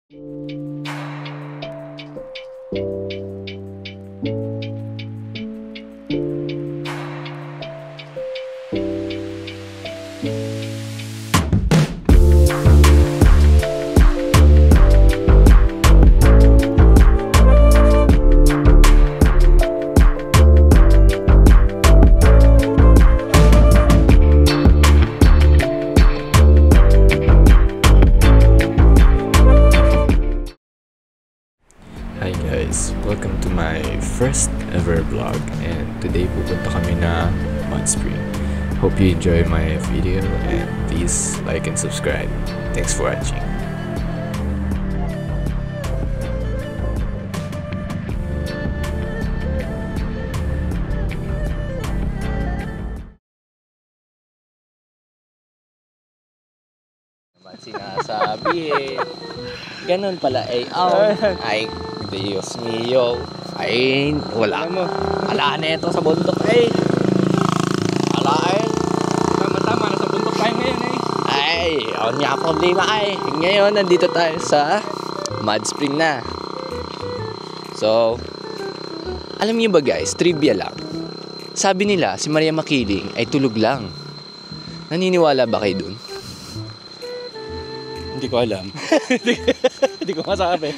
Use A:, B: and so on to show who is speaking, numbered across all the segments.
A: Hi guys, welcome to my first ever vlog, and today pupunta kami na Mud Spring. Hope you enjoy my video and please like and subscribe. Thanks for watching.
B: Sinasabi eh. Ganun pala ay ay Dios mio. Ay wala na ito sa bundok eh. Wala eh.
C: Tama-tama, nasa bundok tayo ngayon eh.
B: Ay, yun nga problema ay. Ngayon nandito tayo sa Mud Spring na. So, alam niyo ba guys, trivia lang. Sabi nila si Maria Makiling ay tulog lang. Naniniwala ba kayo dun?
C: Hindi ko alam. Hindi ko masabi.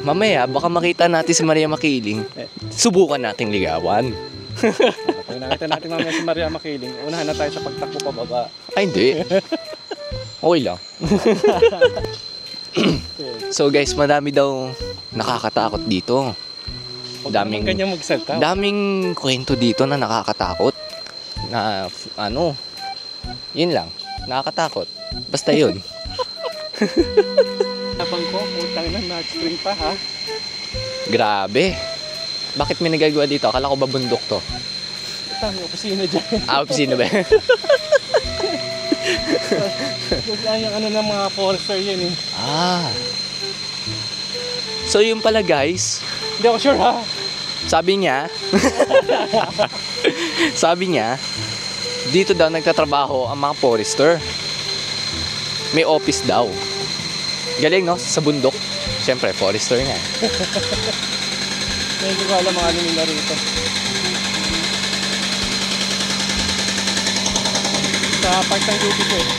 B: Mamaya, baka makita natin si Maria Makiling. Subukan nating ligawan.
C: Pag nakita natin mamaya si Maria Makiling, unahan na tayo sa pagtakbo pababa.
B: Ay, hindi. Okay lang. So guys, madami daw nakakatakot dito.
C: Daming kanya magsalta.
B: Daming kwento dito na nakakatakot. Na ano, yun lang. Nakakatakot. Basta yun.
C: Tapang ko, utang na nag-spring pa ha.
B: Grabe. Bakit may nagagawa dito? Akala ko ba bundok to?
C: Ito, may opisina dyan.
B: Opisina ba?
C: Yung ano ng mga forester yan eh.
B: So yun pala guys.
C: Hindi ako sure ha.
B: Sabi niya, dito daw nagtatrabaho ang mga forester. May office daw. Galing no? Sa bundok. Siyempre, forester nga.
C: Hindi ko alam mga ano nila rito. Sa part ng duty ko eh.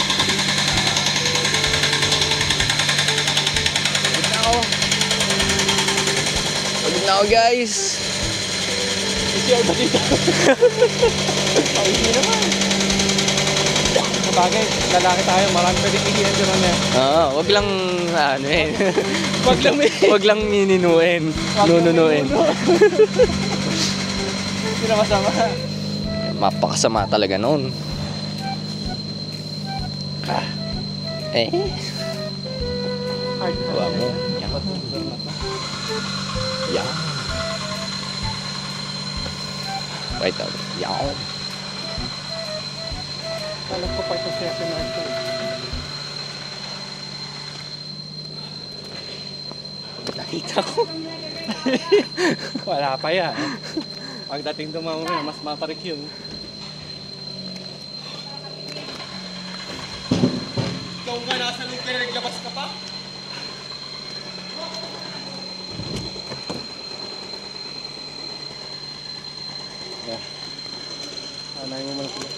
B: Pagod na ako guys.
C: PCR ba dito? Ay, hindi naman. Sabagay, lalaki tayo, marami pwede pigilan dyan mamaya.
B: Wag lang ano eh.
C: Wag lang
B: nininuin. Nununuin.
C: Hindi na masama.
B: Mapakasama talaga noon.
C: Hard na.
B: Bawa mo. Yan. Wait up. Yan.
C: Alam ko pa ito siya na ito.
B: Nakita ko.
C: Wala pa yan. Pagdating doon mamaya, mas matarik yun. Ikaw nga nasa lupa na naglabas ka pa? Anayin mo man sila.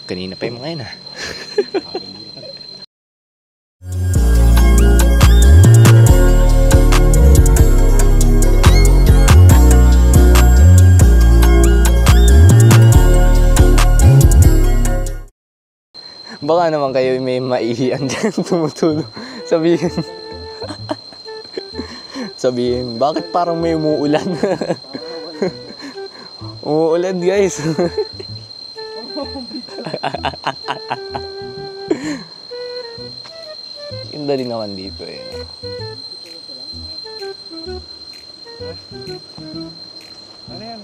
B: Kanina pa yung mga yun Baka naman kayo may maihiyan dyan tumutulong. Sabihin, bakit parang may umuulan? Umuulan guys. Ganda din naman dito eh.
C: Ano yan?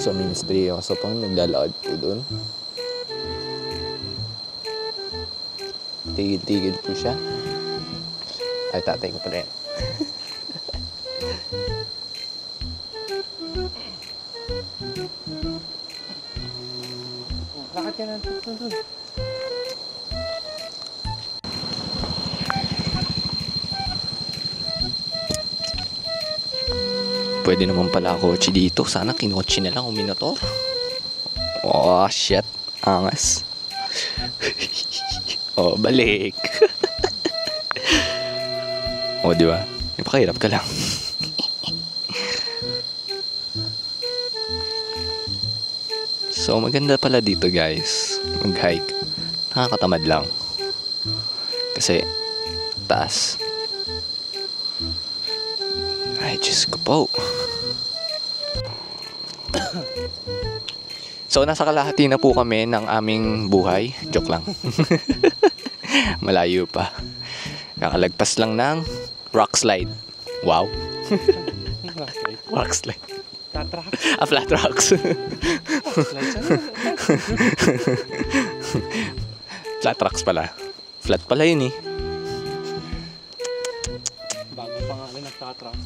B: So, ministry ako sa pang naglalakad ko doon. Tigil-tigil po siya. Ay, tatay ko pala yan.
C: Lakad ka na. Dun.
B: Pwede naman pala kotse dito. Sana kinotse na lang uminator. Oh, shit. Angas. Oh, balik. Oh, di ba? Napakahirap ka lang. So, maganda pala dito, guys. Mag-hike. Nakakatamad lang. Kasi, taas. Ay, Diyos ko po. So, nasa kalahati na po kami ng aming buhay. Joke lang. Malayo pa. Kakalagpas lang ng rock slide. Wow. Rock slide.
C: Flat rock.
B: Flat rocks. Flat rocks pala. Flat pala yun eh.
C: Bago pangalan ng flat rock.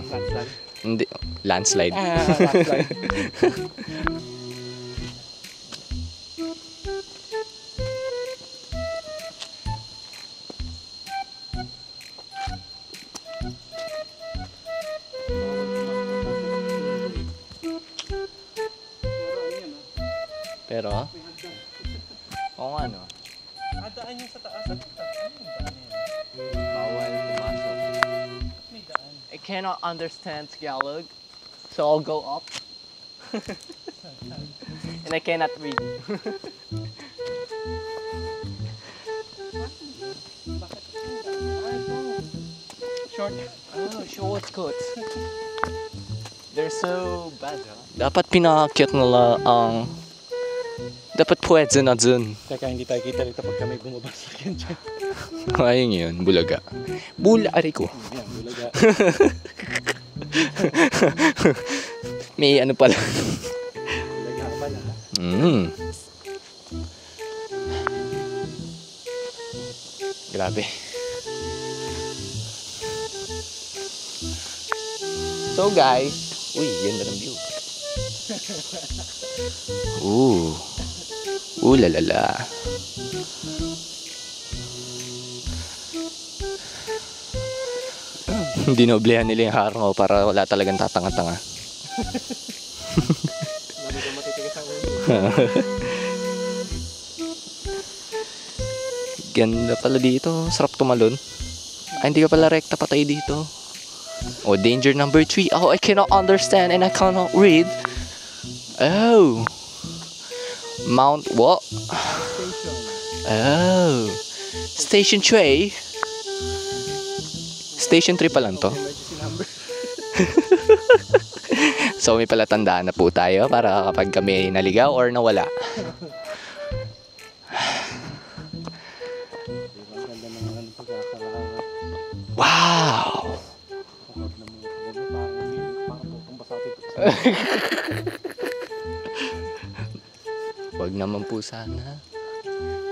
C: Flat slide.
B: Hindi. Landslide.
C: Landslide.
B: Pero, oo nga no.
C: Daan yung sa taas. Ano yung daan yan?
B: Bawal pumasok.
C: May daan.
B: I cannot understand Tagalog, so I'll go up. And I cannot read.
C: Short.
B: Oh, shortcuts. They're so bad, huh? Dapat pinaakyat nila ang... Dapat pwede na dun.
C: Teka, hindi tayo kita rito pag kami bumabas lang dyan.
B: Ayun yun, bulaga. Bulari ko.
C: Yan, bulaga.
B: May ano pala.
C: Bulaga pala.
B: Grabe. So guys, uy, ganda ng view. Lalala. Dinoblehan nila yung harang ko para wala talagang tatanga-tanga.
C: Lalo ka matitigas ang ulo.
B: Ganda pala dito. Sarap tumalon. Ay, hindi ka pala rekta patay dito. Oh, danger number 3. Oh, I cannot understand and I cannot read. Oh. Mount what?
C: Station.
B: Oh. Station 3. Station 3 pa lang to.
C: Emergency number.
B: So may palatandaan na po tayo para kapag kami naligaw or nawala.
C: Diba, ganda ng mga pagkakaroon.
B: Wow!
C: Huwag na mo. Parang putong basati.
B: Wag naman po sana.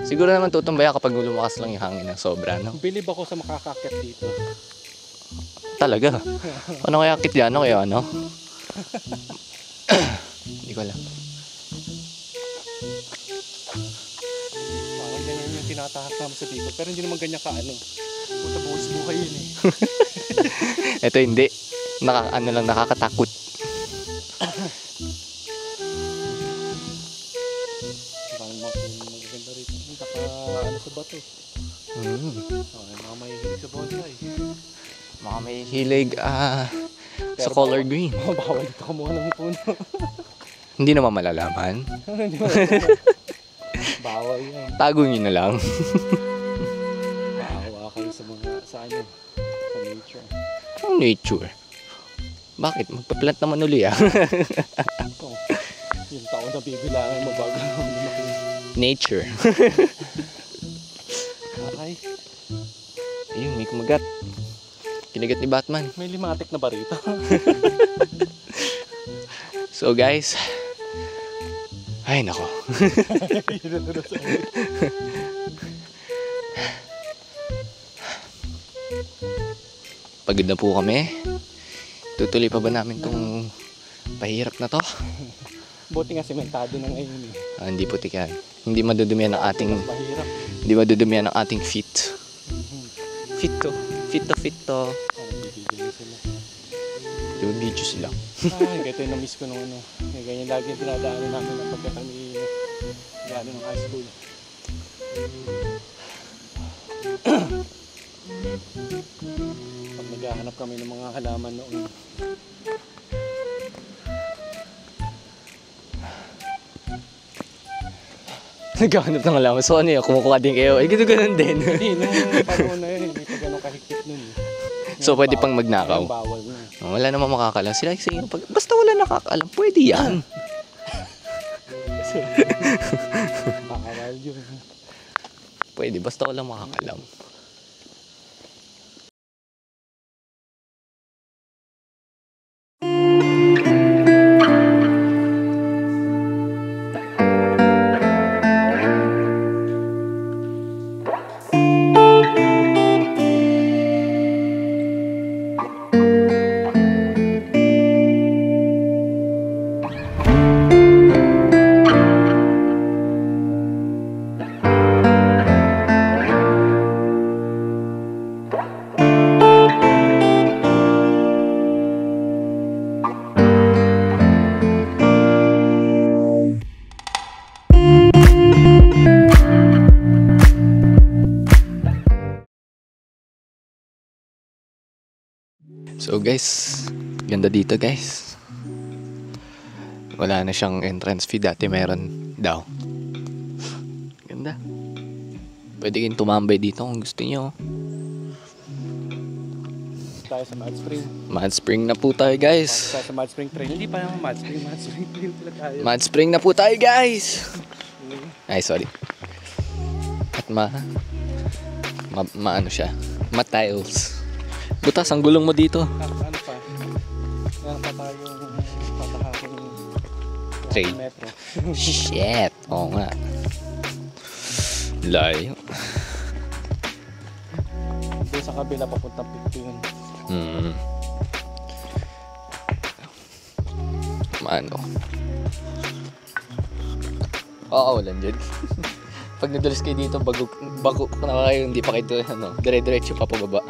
B: Siguro naman tutumbaya kapag lumakas lang yung hangin ng sobra, no?
C: Bilib ako sa makakakit dito.
B: Talaga. Ano kaya akit yan? Ano kaya ano? Hindi ko alam.
C: Parang ganyan yung tinatahak naman sa dito. Pero hindi naman ganyan ka ano. Puta buhis buhay yun eh.
B: Ito hindi. Ano lang, nakakatakot.
C: Parang magaganda rito. Naka ano sa bato. Mga mahihilig sa bonsai.
B: Mga may hilig sa color green.
C: Bawal dito kumuha ng puno.
B: Hindi naman malalaman.
C: Hindi mo bawal yan.
B: Tago nyo na lang.
C: Baawa kayo sa mga sa ano. Sa nature.
B: Ang nature. Bakit? Magpa-plant naman uli ah.
C: Oh, yung taon na bibilangan mo bago lumaki.
B: Nature.
C: Okay.
B: Ayun, may kumagat. Kinagat ni Batman.
C: May limatic na ba rito?
B: So guys, ay nako. Pagod na po kami. Tutuloy pa ba namin tong Pahirap na to.
C: Buti nga sementado na ngayon eh.
B: Hindi putik yan. Hindi madudumihan ng ating...
C: Mas mahirap.
B: Hindi madudumihan ng ating feet. Fit to. Fit to.
C: Bibigyan sila.
B: Yung video sila.
C: Ito yung na-miss ko nung ano. Yung ganyan lagi yung dinadaanan namin ng pagka kami gano'n ng high school. Pag naghahanap kami ng mga halaman noon.
B: Nagkakanap ng alam. So ano yun? Kumukuha din kayo. Ay, ganun din.
C: Hindi, nung panahon na yun, hindi pa gano'ng kahigpit nun.
B: So pwede pang magnakaw.
C: Bawal na.
B: Wala namang makakalam. Sila kasi yung pag... Basta wala nakakalam, pwede yan.
C: Makakawal yun.
B: Pwede, basta wala makakalam. So guys, ganda dito guys. Wala na siyang entrance fee. Dati meron daw. Ganda. Pwede kayong tumambay dito kung gusto nyo.
C: Tayo sa Mud Spring.
B: Mud Spring na po tayo guys.
C: Tayo sa Mud Spring Trail. Hindi pa naman Mud Spring Trail pala tayo.
B: Mud Spring na po tayo guys. Ay sorry. At maano siya, ma-tiles. Butas ang gulong mo dito.
C: Ano pa? Meron pa tayong patahakong
B: Trail.
C: metro.
B: Shit. Oo nga. Layo.
C: Doon sa kabila papuntang Picto yun.
B: Maano? Oo, ulan dyan. Pag nadulas kayo dito, bago na kayo, hindi pa kayo dire-diretso pa pababa.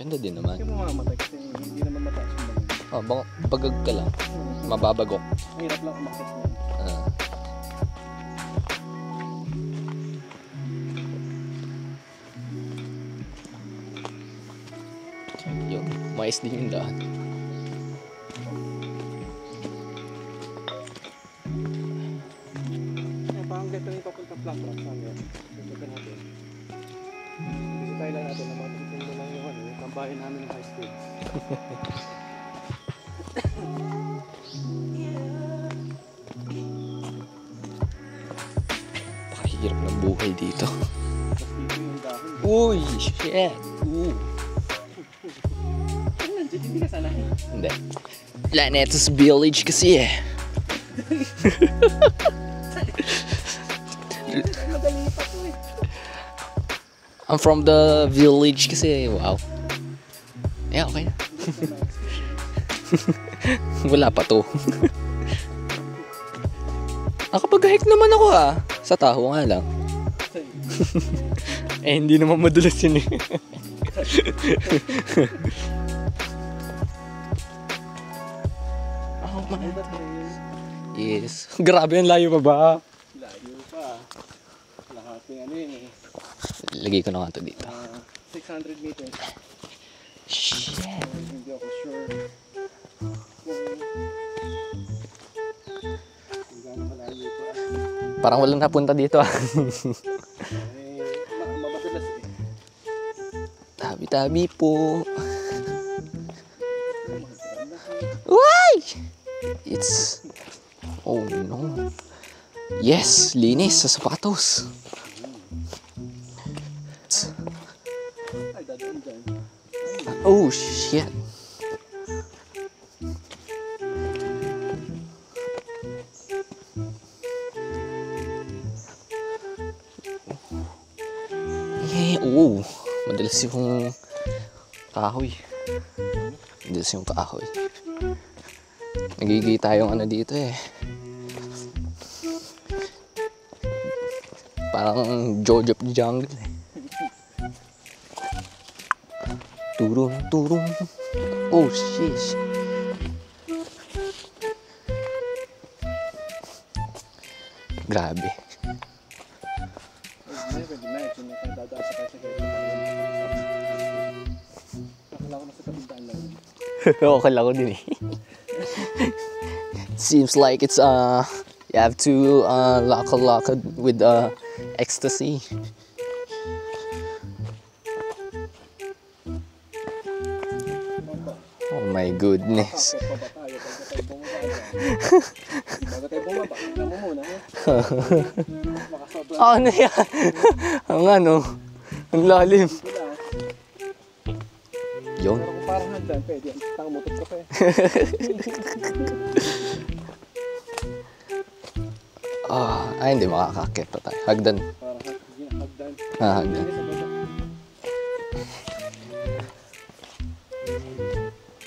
B: Ganda din naman.
C: Hindi mo mamamatay kasi hindi naman mataas yung bagay.
B: Bagag ka lang. Mababagok.
C: Ang hirap lang umakit niya.
B: Yun, mais din yung daan.
C: Parang ganito rin papunta Black Rock sa amin. Ito natin. Bisitahin lang natin na matutunan lang yung tambahin namin ng high school.
B: Pakahirap ng buhay dito.
C: Tapos dito yung dahon.
B: Uy, shit.
C: Ano nandiyan? Hindi ka sanay.
B: Hindi. Planetus Village kasi eh.
C: Madali pa to eh.
B: I'm from the village kasi. Wow. Yeah, okay na. Wala pa to. Nakapag-hike naman ako sa Tahoe nga lang. Hindi naman madulas yun eh. Oh my God. Yes. Grabe ang layo pa ba?
C: Layo pa. Lahat yung ano yun eh.
B: Lagay ko na nga to dito.
C: 600 meters.
B: Shit.
C: Hindi ako sure kung gaano malayo pa.
B: Parang walang napunta dito
C: Mabatulas eh.
B: Tabi-tabi po. Why? It's... Oh no. Yes, linis sa sapatos.
C: Ay, dadaan dyan.
B: Oh shit. Madalas yung kahoy. Diyos yung kahoy. Nagigita yung ano dito eh. Parang Jojo of the Jungle eh. Turong, turong. Oh, sheesh. Grabe.
C: Pwede na, ito na tayo dadaan sa tayo sa gate. Nakala ko na sa tabindaan lang.
B: Okay lang ako din eh. Seems like it's you have to lock it with ecstasy. Oh my goodness.
C: Bakit pa ba tayo? Bago tayo bumaba, tignan mo muna. Makasobra.
B: Ano yan? Ang ano? Ang lalim. Yun.
C: Pero kung parang hagdan, pwede yan. Tanga motor ka pa eh.
B: Ay, hindi makakakit pa tayo. Hagdan.
C: Parang hagdan.
B: Hagdan.
C: Sa baba.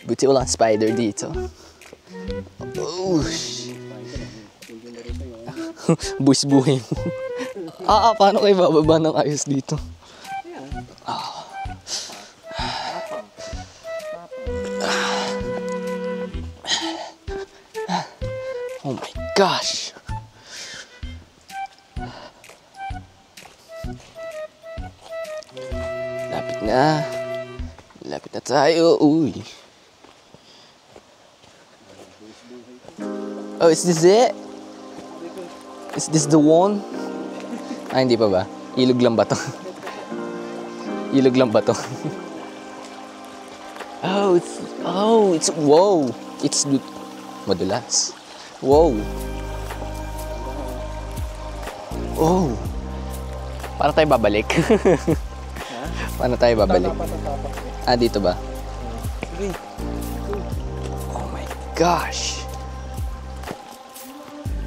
B: Buti walang spider dito. Oh, buis-buhin mo. Paano kayo bababa ng ayos dito? Oh my gosh. Lapit na. Lapit na tayo. Uy. Oh, is this it? Is this the one? Hindi pa ba? Ilog lang ba to? Ilog lang ba to? It's, wow! It's madulas. Wow! Oh! Paano tayo babalik? Paano tayo babalik? Dito ba? Oh my gosh!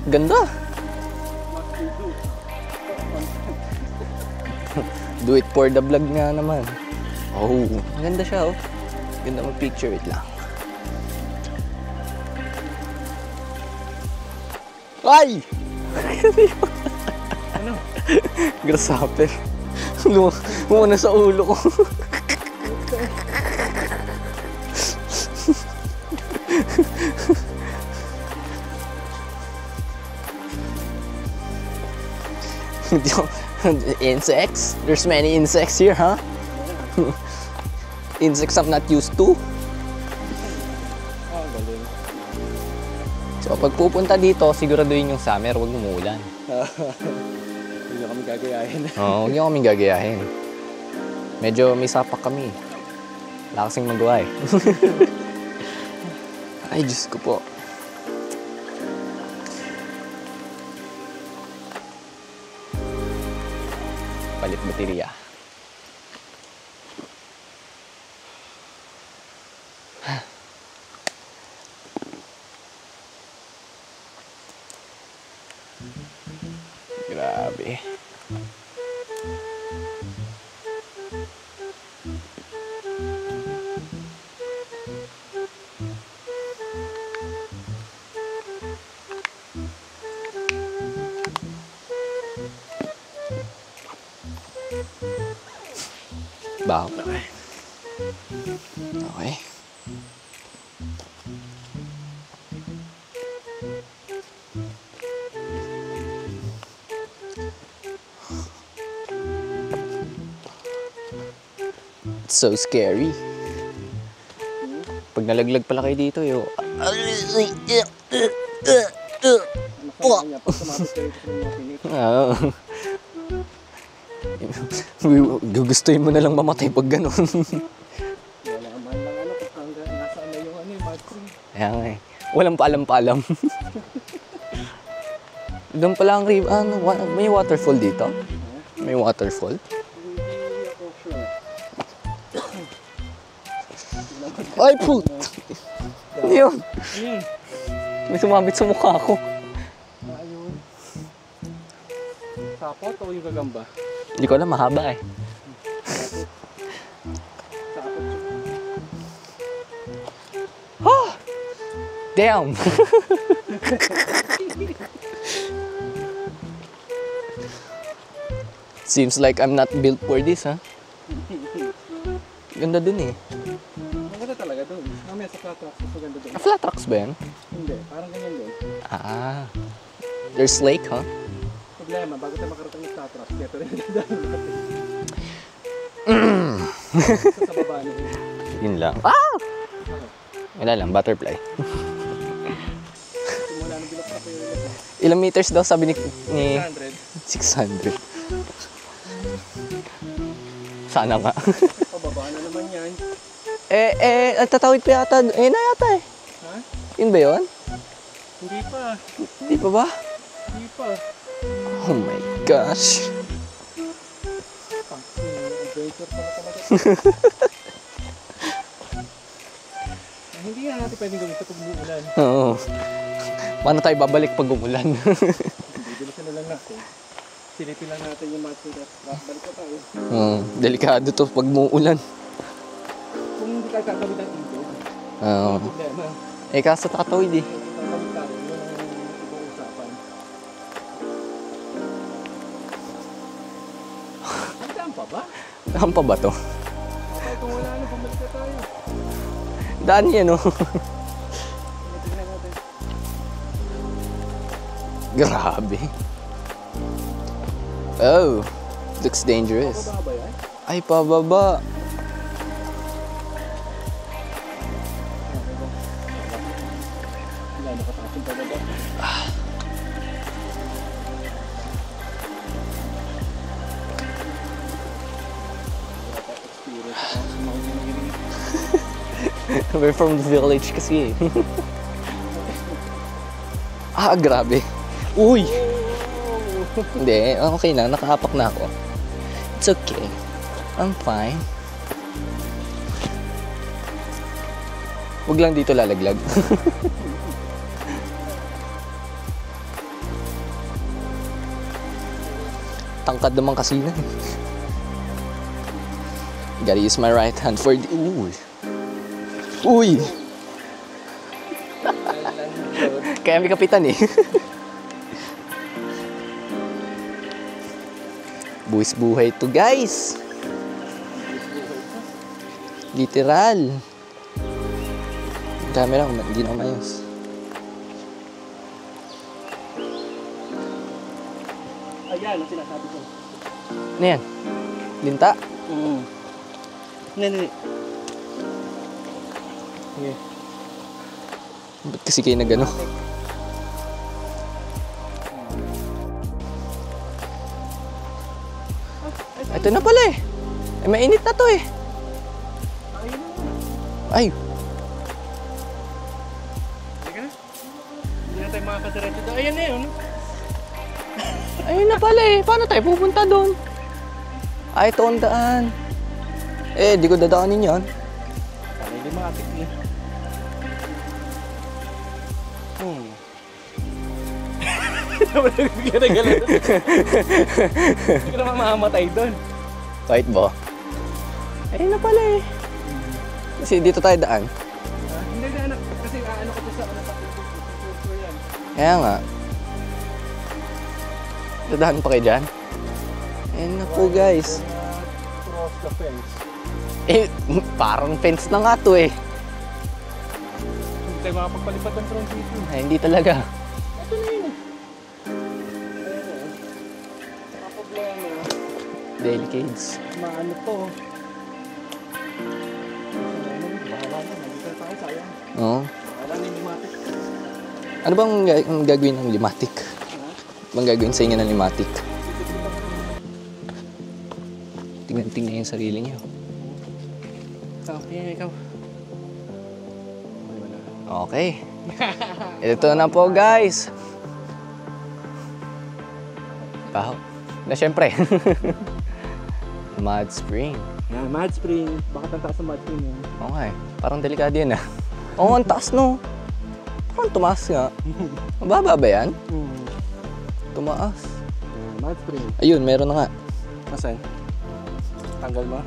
B: Ganda! Do it for the vlog nga naman. Oh, ganda siya oh. Ganda mag-picture it lang. Ay!
C: Ano?
B: Grasshopper. Lumuna sa ulo ko. Insects? There's many insects here, huh? Insects I'm not used to.
C: Galing.
B: So pag pupunta dito, siguraduhin yung summer, huwag umuulan.
C: Hindi nyo kami gagayahin.
B: Oo, huwag niyo kaming gagayahin. Medyo may sapak kami. Wala kasing magawa eh. Ay, Diyos ko po. Palit baterya. Grabe. Baho. Okay. It's so scary. Pag nalaglag pala kayo dito, yo.
C: Masaya niya pag sumabot kayo sa mga pinik.
B: Gugustuhin mo na lang mamatay pag ganun.
C: Wala man lang ano kung hanggang nasaan na yung ano yung matching.
B: Kaya nga eh. Walang paalam-paalam. Doon pala ang river. May waterfall dito? May waterfall?
C: Hindi ako sure.
B: Ay, put! Yun! May sumabit sa mukha ko.
C: Ayun. Sapot o yung gagamba?
B: Hindi ko alam, mahaba eh.
C: Sapot siya.
B: Oh! Damn! Seems like I'm not built for this, ha? Ganda dun eh.
C: Maganda talaga doon. Mamaya sa flat tracks, mas maganda doon.
B: Flat rocks ba yan?
C: Hindi, parang ganyan din.
B: Ah. There's lake, huh?
C: Problema, bago tayo makarating ng flat tracks, kaya ito rin nadadaan natin. Sa baba na yun.
B: Yun lang. Ah! Wala lang, butterfly.
C: Simula ng bilok na kayo yun.
B: Ilang meters daw sabi ni
C: 600.
B: 600. Sana nga.
C: Pababa na naman yan.
B: Tatawid pa yata. Eh, na yata eh.
C: Ha?
B: Yun ba yun?
C: Hindi pa.
B: Di pa ba?
C: Hindi pa.
B: Oh my gosh.
C: Adventure pala talaga. Hindi nga natin pwedeng gawin ito pag umuulan.
B: Oo. Paano tayo babalik pag umulan?
C: Bilisan na lang natin. Silipin lang natin yung match nila. Balik pa tayo.
B: Delikado to pag umuulan.
C: Kung hindi tayo kakawid ng ilog,
B: Oo.
C: problema.
B: Eh, kaso tatawid eh.
C: Kakawid tayo, yun ang ibang usapan. Saan pa ba?
B: Saan pa ba to?
C: Okay, kung wala na, bumalik na tayo.
B: Daan yan oh.
C: Tingnan natin.
B: Grabe. Oh, looks dangerous.
C: Pababa ba yan?
B: Ay, pababa.
C: Wala, nakataas yung pababa. Wala pa experience ako sa mga ginagawa.
B: We're from the village kasi eh. Grabe. Uy! Hindi, okay na. Nakahapak na ako. It's okay. I'm fine. Huwag lang dito lalaglag. Tangkad naman kasi na. Gotta use my right hand for the... Uy! Uy! Kaya may kapitan eh. Buwis buhay to guys. Literal. Camera, hindi na mayos.
C: Ayan, ang sinasabi ko.
B: Ano yan? Linta?
C: Hindi. Okay.
B: Ba't kasi kayo na gano'n? Ito na pala eh. Mainit na to eh.
C: Ayun na.
B: Ay,
C: Halika na. Hindi na tayo makakadiretso doon. Ayan na yun.
B: ayun na pala eh. Paano tayo pupunta doon? Ito ang daan. Eh, di ko dadaanin yan.
C: Parang limatik eh. Bigla na gala doon. Hindi ka naman mamamatay doon.
B: Kahit ba? Ayun na pala eh. Kasi dito tayo daan.
C: Hindi na anak. Kasi ano ko sa ano sa yan.
B: Kaya nga. Dadahan pa kayo dyan? Ayun na po guys.
C: Cross the fence.
B: Eh, parang fence na nga to eh.
C: Hindi tayo makapagpalipad ng front dito.
B: Ay, hindi talaga.
C: Ito na yun. Ayun o. Saka problema.
B: Delicates.
C: Maano to. Bahala na. Nandito na tayo. Sayang.
B: Oo.
C: Bahala na yung limatik.
B: Ano bang gagawin ng limatic? Ano bang gagawin sa inyo ng limatic? Tingnan yung sarili niyo.
C: Okay, ikaw.
B: Okay. Ito na po guys. Baho. Na syempre. Mud Spring.
C: Yeah, Mud Spring. Bakit ang taas ng Mud Spring yun?
B: Okay. Parang delikado yan ah. Oo, ang taas no. Parang tumaas nga. Mababa ba yan? Tumaas.
C: Mud Spring.
B: Ayun, meron na nga.
C: Asan? Tanggal mo?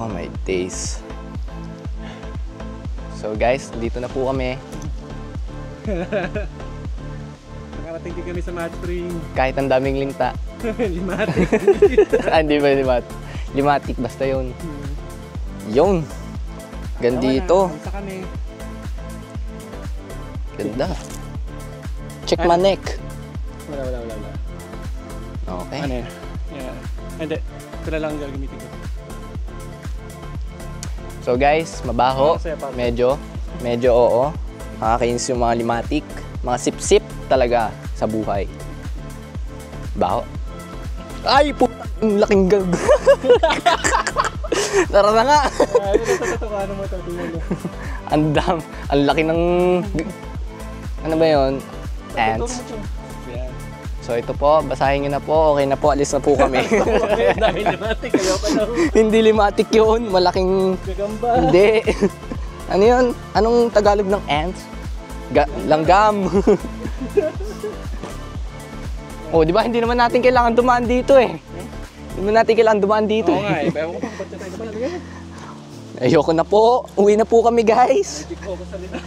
B: Oh my days. So guys, dito na po kami.
C: Nakarating din kami sa Mad Spring.
B: Kahit ang daming linta.
C: Limatic.
B: Hindi ba limatic? Limatic, basta yun. Yun. Gandito.
C: Isa kami.
B: Ganda. Check my neck.
C: Wala.
B: Okay.
C: Ano yan? Yeah. Hindi. Ito na lang ang gagamitin ko.
B: So guys, mabaho.
C: Masaya pa.
B: Medyo oo. Nakakainis yung mga limatic. Mga sip-sip talaga sa buhay. Baho. Ay, putang laking gag. Tara na nga.
C: Ano mo ito?
B: Ang laki ng... Ano ba yun? Ants.
C: Yan.
B: So ito po, basahin nyo na po. Okay na po, alis na po kami.
C: Dahil limatic. Ayaw pa na.
B: Hindi limatic yun. Malaking...
C: Gagamba.
B: Hindi. Ano yun? Anong Tagalog ng ants? Langgam. Oh, di ba? Hindi naman natin kailangan dumaan dito eh. Hindi naman natin kailangan dumaan dito.
C: Oo nga eh. Ewan ko pa kung ba't tayo pala ganyan.
B: Ayoko na po. Uwi na po kami, guys.
C: Hindi ko salita.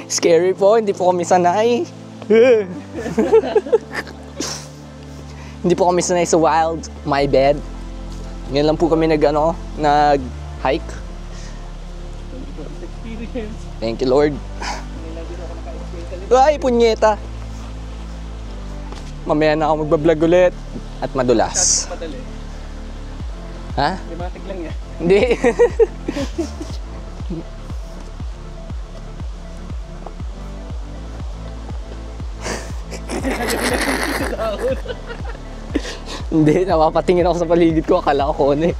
B: Scary po. Hindi po kami sanay. Hindi po kami sanay sa wild. My bad. Ngayon lang po kami nag-hike.
C: Experience.
B: Thank you, Lord.
C: Lagi na ako naka-experience.
B: Ay, punyeta. Mamaya na ako magbablog ulit. At madulas.
C: Madali.
B: Ha?
C: Limatic lang yan.
B: Hindi. Hindi, napapatingin ako sa paligid ko. Akala ko ano eh.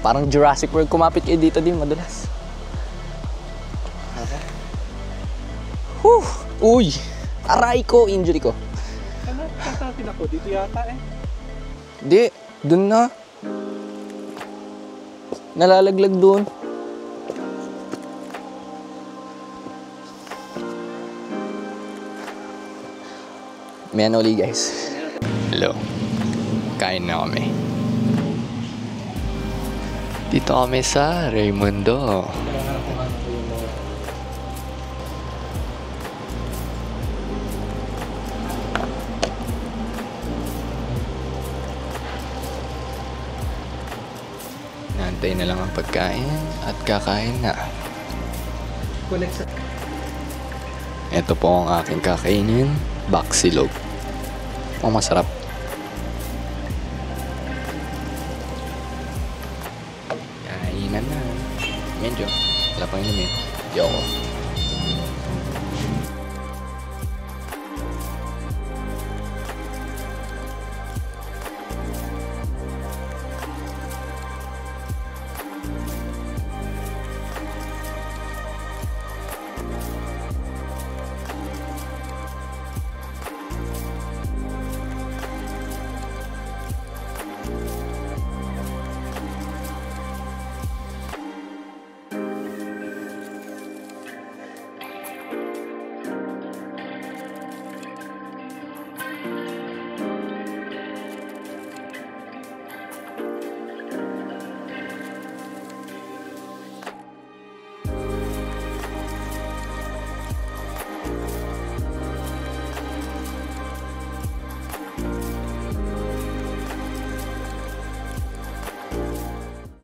B: Parang Jurassic World. Kumapit kayo dito din, madulas. Whew! Uy! Aray ko! Injury ko.
C: Ano? Tasatin ako. Dito yata eh.
B: Hindi, dun na. Nalalaglag dun. May ano ulit, guys. Hello. Kain na kami. Dito kami sa Raymundo. Nantay na lang ang pagkain at kakain na. Ito po ang aking kakainin. Baksilog. Ang masarap. Kainan na. Medyo. Wala pang inumin. Yoko.